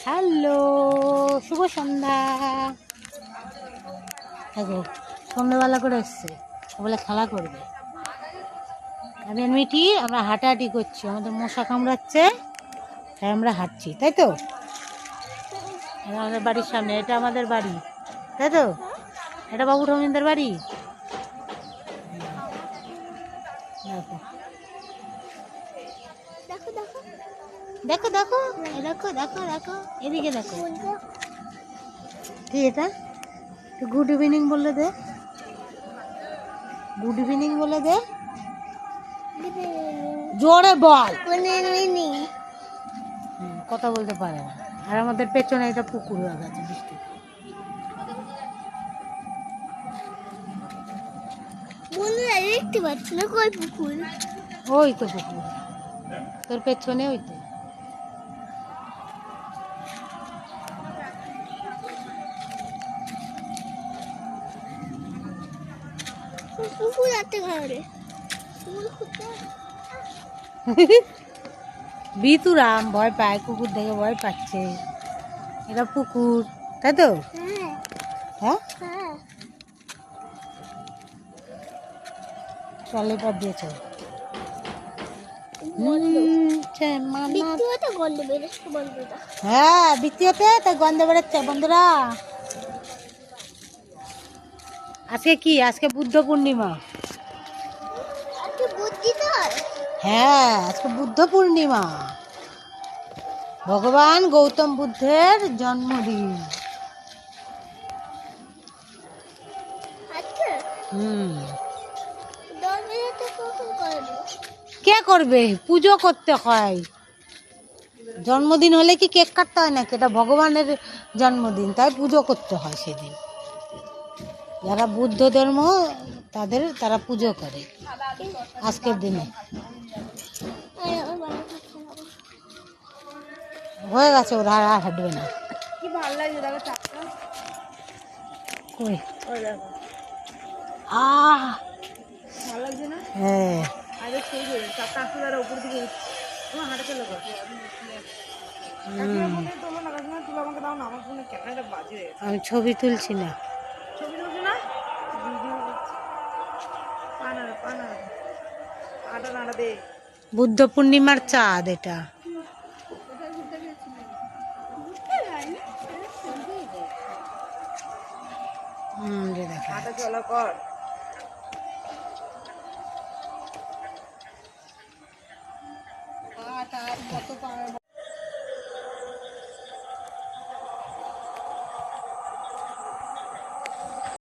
Hello, শুভ সন্ধ্যা। দেখো সন্ধ্যাবেলা করে এসছে, বলে খেলা করবে। আমি আর মিঠি আমরা হাঁটাহাঁটি করছি, আমাদের মশা কামড়াচ্ছে তাই আমরা হাঁটছি, তাই তো? আমাদের বাড়ির সামনে, এটা আমাদের বাড়ি, তাই তো? এটা বাবু রবীন্দ্রের বাড়ি। দেখো দেখো দেখো দেখো দেখো দেখো এদিকে দেখো। কি এটা? গুড ইভিনিং বলে দে, গুড ইভিনিং বলে দে, জোরে বল। কথা বলতে পারে না। আর আমাদের পেছনে এটা পুকুর আছে, বৃষ্টি। দেখতে পাচ্ছি না কই পুকুর। ওই তো পুকুর তোর পেছনে, ওই তো। পুকুর আছে ঘরে। বিতুরাম ভয় পায়, কুকুর দেখে ভয় পাচ্ছে। এটা পুকুর, তাই তো? হ্যাঁ, চল এবার দিয়ে চল। হ্যাঁ, বৃত্তিতে তাই গন্ধ বেরোচ্ছে। বন্ধুরা, আজকে কি? আজকে বুদ্ধ পূর্ণিমা। হ্যাঁ, আজকে বুদ্ধ পূর্ণিমা, ভগবান গৌতম বুদ্ধের জন্মদিন। কে করবে? পুজো করতে হয়। জন্মদিন হলে কি কেক কাটতে হয় নাকি? এটা ভগবানের জন্মদিন, তাই পুজো করতে হয় সেদিন। যারা বুদ্ধ ধর্ম তারা পুজো করে আজকের দিনে। হয়ে গেছে, ওরা আর হাঁটবে না। কি ভালো লাগছে দেখো চাপটা। কই ওই দেখো, ভালো লাগছে না? হ্যাঁ, আরে সেই যে চাপটা আসলে আর উপর দিকে উঠছে। তোমার হাঁটা চলে গেছে। তোলো না, কাকিমা তুলো আমাকে দাও না, আমার ফোনে ক্যামেরাটা বাজে। আমি ছবি তুলছি না। ছবি তুলছো না? ভিডিও পানা আটা নাড়া দে। বুদ্ধ পূর্ণিমার চাঁদ এটা। হাঁটা চলা কর।